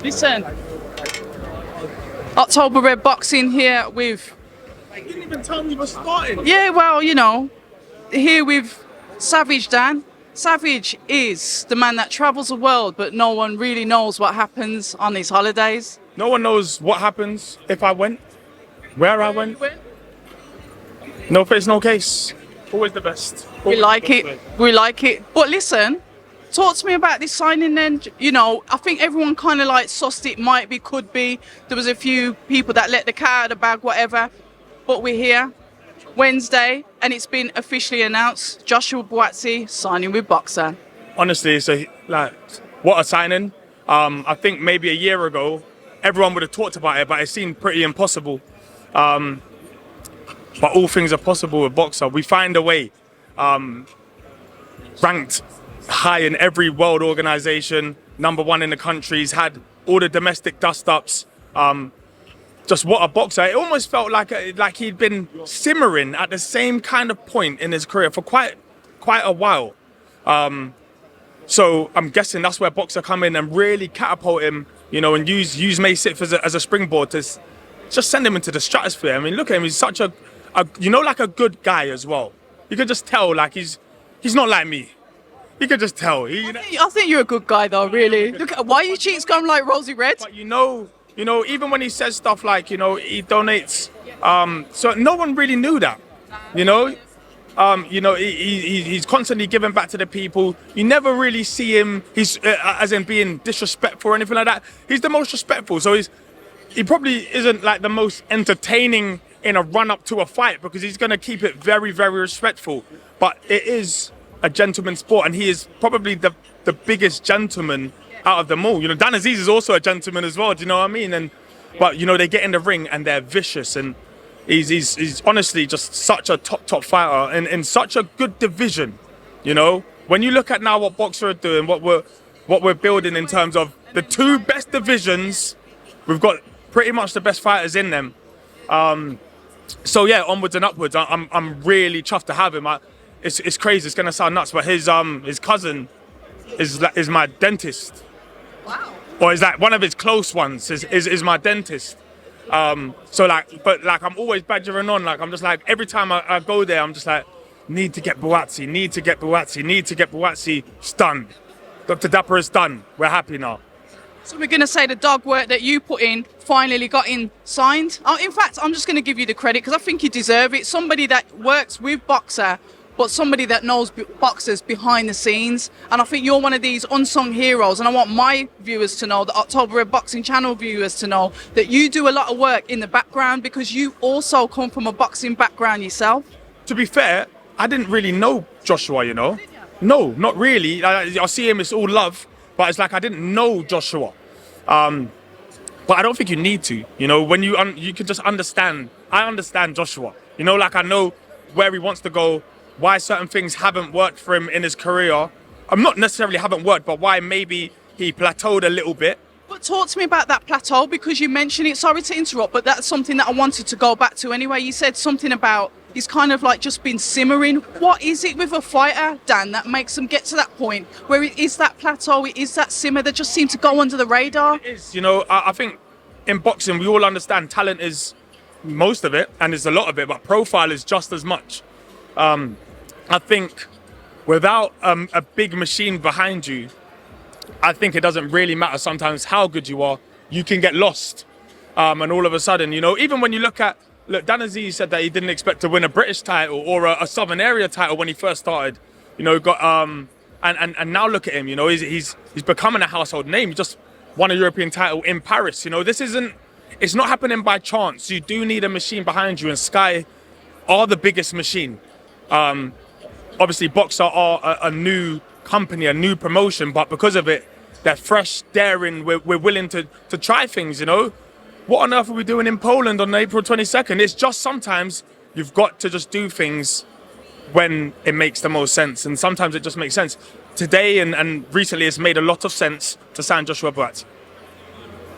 Listen, October Red Boxing here with... You didn't even tell me we're starting. Yeah, well, here with Savage Dan. Savage is the man that travels the world, but no one really knows what happens on his holidays. No one knows what happens if I went, where I went. No face, no case. Always the best. We like it. We like it. But listen, talk to me about this signing then. I think everyone kind of like sussed it, might be, could be. There was a few people that let the cat out of the bag, whatever. But we're here, Wednesday, and it's been officially announced. Joshua Buatsi signing with Boxer. Honestly, what a signing. I think maybe a year ago, everyone would have talked about it, but it seemed pretty impossible. But all things are possible with Boxer. We find a way. Ranked high in every world organization, #1 in the country. He's had all the domestic dust-ups. Just what a boxer. It almost felt like he'd been simmering at the same kind of point in his career for quite a while. So I'm guessing that's where Boxer come in and really catapult him, and use May Sixth as a springboard to just send him into the stratosphere. I mean, look at him. He's such a good guy as well. You could just tell, he's not like me. You could just tell. I think you're a good guy, though, really. Look at why your cheeks gone like rosy red. But even when he says stuff like, he donates, so no one really knew that, he's constantly giving back to the people. You never really see him, he's as in being disrespectful or anything like that. He's the most respectful, so he probably isn't like the most entertaining in a run up to a fight because he's going to keep it very, very respectful. But it is a gentleman's sport, and he is probably the biggest gentleman out of them all. Dan Aziz is also a gentleman as well. Do you know what I mean? But they get in the ring and they're vicious, and he's honestly just such a top fighter in such a good division. When you look at now what Boxer are doing, what we're building in terms of the two best divisions, we've got pretty much the best fighters in them. So yeah, onwards and upwards. I'm really chuffed to have him. It's crazy. It's gonna sound nuts, but his cousin is my dentist. Wow. Or is one of his close ones is my dentist. I'm always badgering on. I'm just every time I go there, I'm just need to get Buatsi. It's done. Dr. Dapper is done. We're happy now. So we're going to say the dog work that you put in finally got signed. In fact, I'm just going to give you the credit because I think you deserve it. Somebody that works with Boxer, but somebody that knows boxers behind the scenes. And I think you're one of these unsung heroes. And I want my viewers to know, the October Red Boxing Channel viewers to know, that you do a lot of work in the background because you also come from a boxing background yourself. To be fair, I didn't really know Joshua, No, not really. I see him, it's all love. But it's I didn't know Joshua. But I don't think you need to. When you can just understand. I understand Joshua. I know where he wants to go, why certain things haven't worked for him in his career. I'm not necessarily haven't worked, but why maybe he plateaued a little bit. But talk to me about that plateau because you mentioned it. Sorry to interrupt, but that's something that I wanted to go back to anyway. You said something about he's kind of just been simmering. What is it with a fighter, Dan, that makes them get to that point where it is that plateau, it is that simmer that just seem to go under the radar? It is. I think in boxing we all understand talent is most of it and there's a lot of it, but profile is just as much. I think without a big machine behind you, I think it doesn't really matter sometimes how good you are. You can get lost. And all of a sudden, even when you look, Dan Aziz said that he didn't expect to win a British title or a Southern Area title when he first started. And now look at him. He's becoming a household name. He just won a European title in Paris. It's not happening by chance. You do need a machine behind you, and Sky are the biggest machine. Obviously, Boxer are a new company, a new promotion, but because of it, they're fresh, daring. We're willing to try things. What on earth are we doing in Poland on April 22nd? It's just sometimes you've got to just do things when it makes the most sense. And sometimes it just makes sense. Today and recently it's made a lot of sense to sign Joshua Buatsi.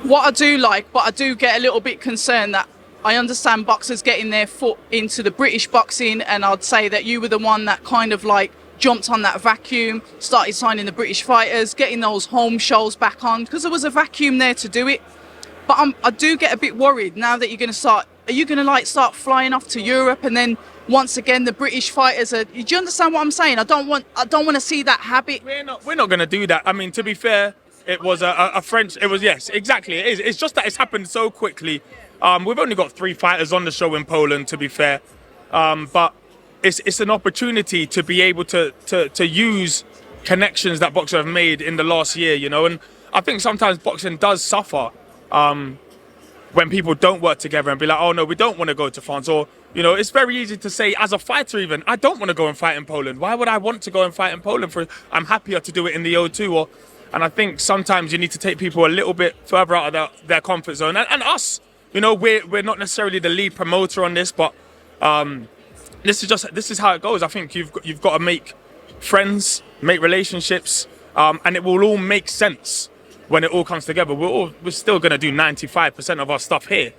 What I do like, but I do get a little bit concerned that I understand boxers getting their foot into the British boxing, and I'd say that you were the one that kind of jumped on that vacuum, started signing the British fighters, getting those home shows back on, because there was a vacuum there to do it. But I do get a bit worried now that you're going to start. Are you going to like start flying off to Europe, and then once again the British fighters are? Do you understand what I'm saying? I don't want to see that habit. We're not going to do that. I mean, to be fair, it was a French. It was, yes, exactly. It is. It's just that it's happened so quickly. We've only got 3 fighters on the show in Poland, to be fair, but it's an opportunity to be able to use connections that boxers have made in the last year, you know. And I think sometimes boxing does suffer when people don't work together and be like, oh no, we don't want to go to France, or you know, it's very easy to say as a fighter even, I don't want to go and fight in Poland. Why would I want to go and fight in Poland? I'm happier to do it in the O2. And I think sometimes you need to take people a little bit further out of their comfort zone. And us, you know, we're not necessarily the lead promoter on this, but this is how it goes. I think you've got to make friends, make relationships, and it will all make sense when it all comes together. We're still going to do 95% of our stuff here.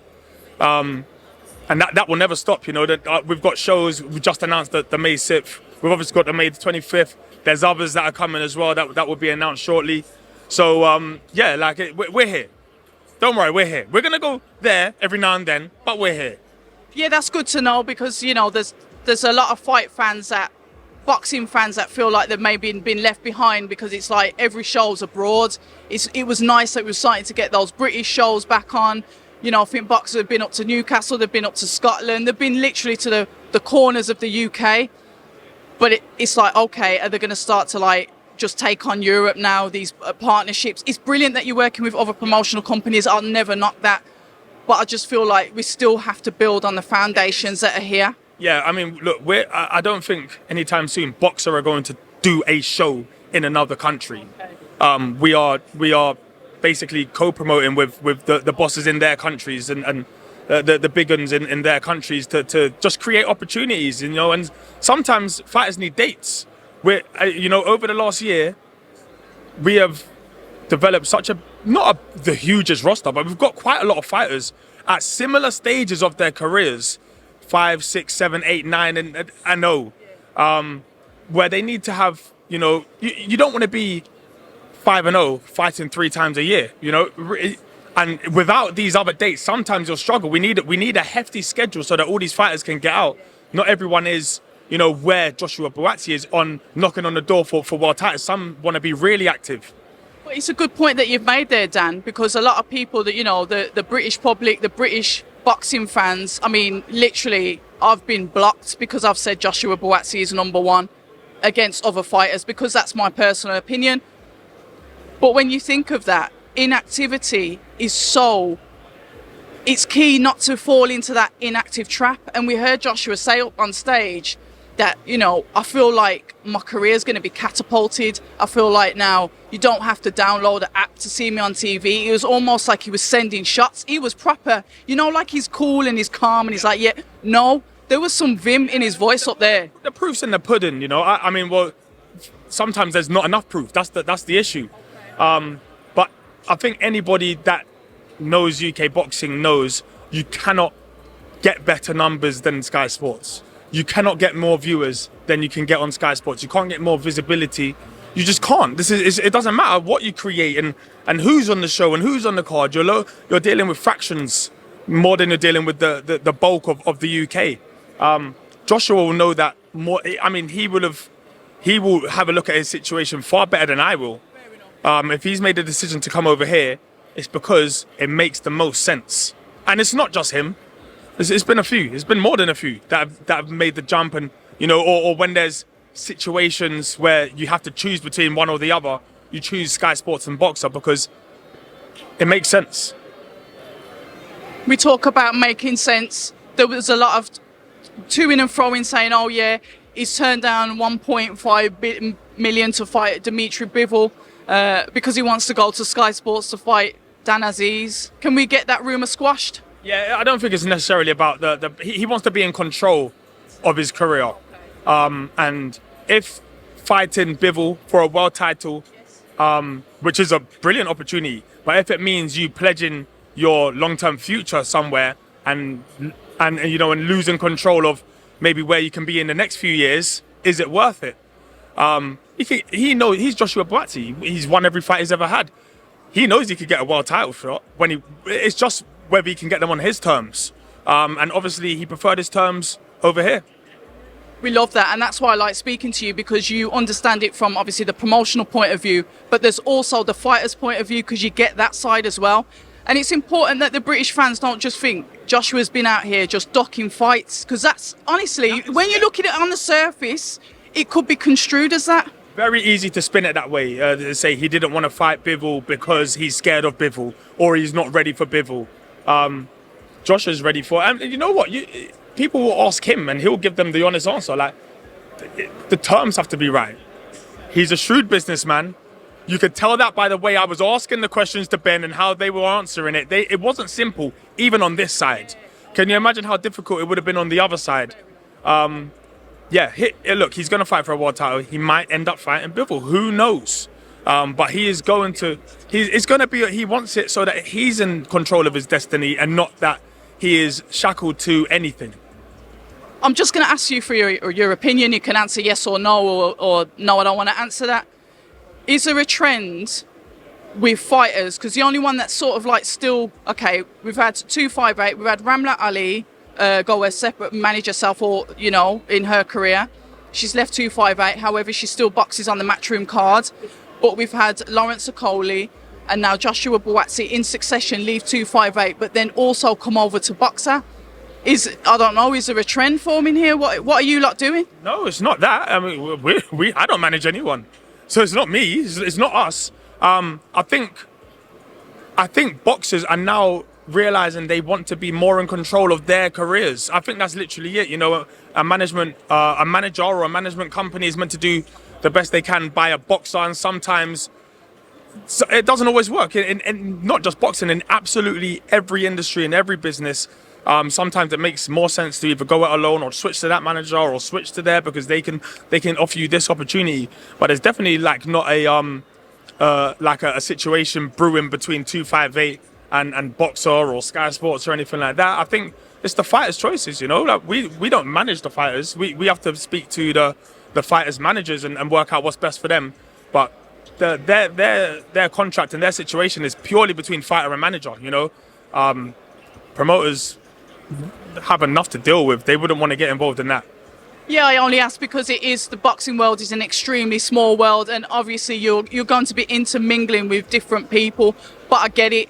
And that will never stop, you know. We've got shows. We just announced the May 6th. We've obviously got the May 25th. There's others that are coming as well that will be announced shortly. So, yeah, like we're here. Don't worry, we're here. We're going to go there every now and then, but we're here. Yeah, that's good to know, because, you know, there's a lot of boxing fans that feel like they've maybe been left behind, because it's like every show's abroad. It was nice that we were starting to get those British shows back on. You know, I think boxers have been up to Newcastle, they've been up to Scotland, they've been literally to the corners of the UK. But it's like, okay, are they going to start to like just take on Europe now, these partnerships? It's brilliant that you're working with other promotional companies. I'll never knock that. But I just feel like we still have to build on the foundations that are here. Yeah, I mean, look, I don't think anytime soon boxers are going to do a show in another country. We are basically co-promoting with the bosses in their countries and the big guns in their countries to just create opportunities, you know. And sometimes fighters need dates. You know, over the last year, we have developed the hugest roster, but we've got quite a lot of fighters at similar stages of their careers, 5, 6, 7, 8, 9, and I know, where they need to have, you know, you don't want to be 5-0 fighting 3 times a year, you know. And without these other dates, sometimes you'll struggle. We need a hefty schedule so that all these fighters can get out. Not everyone is, you know, where Joshua Buatsi is on knocking on the door for world titles. Some want to be really active. Well, it's a good point that you've made there, Dan, because a lot of people that, you know, the British public, the British boxing fans, I mean, literally, I've been blocked because I've said Joshua Buatsi is #1 against other fighters, because that's my personal opinion. But when you think of that, inactivity it's key not to fall into that inactive trap. And we heard Joshua say up on stage that, you know, I feel like my career is going to be catapulted. I feel like now you don't have to download an app to see me on TV. It was almost like he was sending shots. He was proper, you know, like he's cool and he's calm and he's like, yeah, no, there was some vim in his voice up there. The proof's in the pudding, you know. I mean, well, sometimes there's not enough proof. That's the issue. But I think anybody that knows UK boxing knows you cannot get better numbers than Sky Sports. You cannot get more viewers than you can get on Sky Sports. You can't get more visibility. You just can't. It doesn't matter what you create and who's on the show and who's on the card. You're dealing with fractions more than you're dealing with the bulk of the UK. Joshua will know that more. I mean, he will have a look at his situation far better than I will. If he's made a decision to come over here, it's because it makes the most sense. And it's not just him. It's been a few. It's been more than a few that have made the jump. And, you know, or when there's situations where you have to choose between one or the other, you choose Sky Sports and Boxer because it makes sense. We talk about making sense. There was a lot of to-ing and fro-ing saying, oh yeah, he's turned down 1.5 million to fight Dimitri Bivol because he wants to go to Sky Sports to fight Dan Aziz. Can we get that rumour squashed? Yeah, I don't think it's necessarily about he wants to be in control of his career. And if fighting Bivol for a world title, which is a brilliant opportunity, but if it means you pledging your long-term future somewhere and you know, and losing control of maybe where you can be in the next few years, is it worth it? He knows he's Joshua Buatsi. He's won every fight he's ever had. He knows he could get a world title shot it's just whether he can get them on his terms. And obviously he preferred his terms over here. We love that, and that's why I like speaking to you, because you understand it from obviously the promotional point of view, but there's also the fighter's point of view, because you get that side as well. And it's important that the British fans don't just think Joshua's been out here just docking fights, because that's honestly, when you look at it on the surface, it could be construed as that. Very easy to spin it that way. Say he didn't want to fight Bivol because he's scared of Bivol, or he's not ready for Bivol. Joshua's ready for it. And you know what? People will ask him and he'll give them the honest answer. Like, the terms have to be right. He's a shrewd businessman. You could tell that by the way I was asking the questions to Ben and how they were answering it. It wasn't simple, even on this side. Can you imagine how difficult it would have been on the other side? Look, he's going to fight for a world title. He might end up fighting Bivol. Who knows? But he is going to. It's going to be. He wants it so that he's in control of his destiny and not that he is shackled to anything. I'm just going to ask you for your opinion. You can answer yes or no, or no, I don't want to answer that. Is there a trend with fighters? Because the only one that's sort of like still, okay, we've had 258, we've had Ramla Ali go a separate, manage herself, or, you know, in her career. She's left 258, however, she still boxes on the Matchroom card. But we've had Lawrence Okoli and now Joshua Buatsi in succession leave 258, but then also come over to boxer. I don't know, is there a trend forming here? What are you lot doing? No, it's not that. I mean, I don't manage anyone. So it's not me, it's not us. I think boxers are now realizing they want to be more in control of their careers. I think that's literally it. You know, a manager or a management company is meant to do the best they can by a boxer, and sometimes it doesn't always work. In not just boxing, in absolutely every industry, in every business. Sometimes it makes more sense to either go it alone or switch to that manager or switch to there because they can offer you this opportunity. But there's definitely like not a situation brewing between 258 and Boxer or Sky Sports or anything like that. I think it's the fighters' choices. You know, like we don't manage the fighters. We have to speak to the fighters' managers and work out what's best for them. But their contract and their situation is purely between fighter and manager. You know, promoters have enough to deal with. They wouldn't want to get involved in that. Yeah, I only ask because the boxing world is an extremely small world, and obviously you're going to be intermingling with different people. But I get it.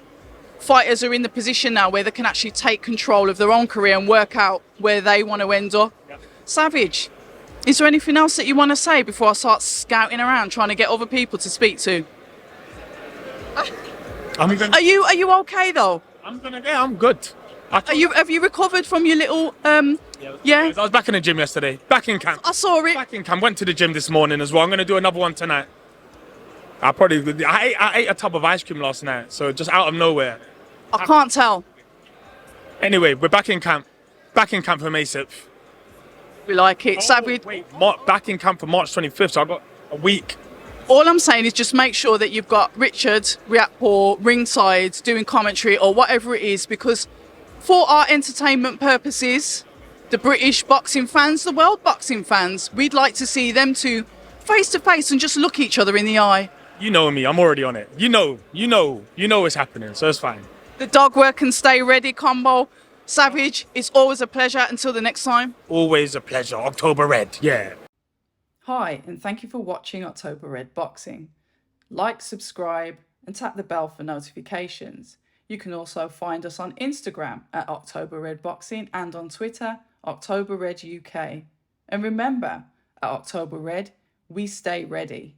Fighters are in the position now where they can actually take control of their own career and work out where they want to end up. Yeah. Savage, is there anything else that you want to say before I start scouting around trying to get other people to speak to? Are you okay though? I'm good. Have you recovered from your little yeah? I was back in the gym yesterday. Back in camp. I saw it. Back in camp. Went to the gym this morning as well. I'm going to do another one tonight. I ate a tub of ice cream last night, so just out of nowhere. I can't tell. Anyway, we're back in camp. Back in camp for May 6th. We like it. Back in camp for March 25th, so I've got a week. All I'm saying is just make sure that you've got Richard Riakpo ringside doing commentary or whatever it is, because for our entertainment purposes, the British boxing fans, the world boxing fans, we'd like to see them two face to face and just look each other in the eye. You know me, I'm already on it. You know it's happening, so it's fine. The dog work and stay ready combo. Savage, it's always a pleasure. Until the next time. Always a pleasure. October Red, yeah. Hi, and thank you for watching October Red Boxing. Like, subscribe, and tap the bell for notifications. You can also find us on Instagram at October Red Boxing and on Twitter, October Red UK. And remember, at October Red, we stay ready.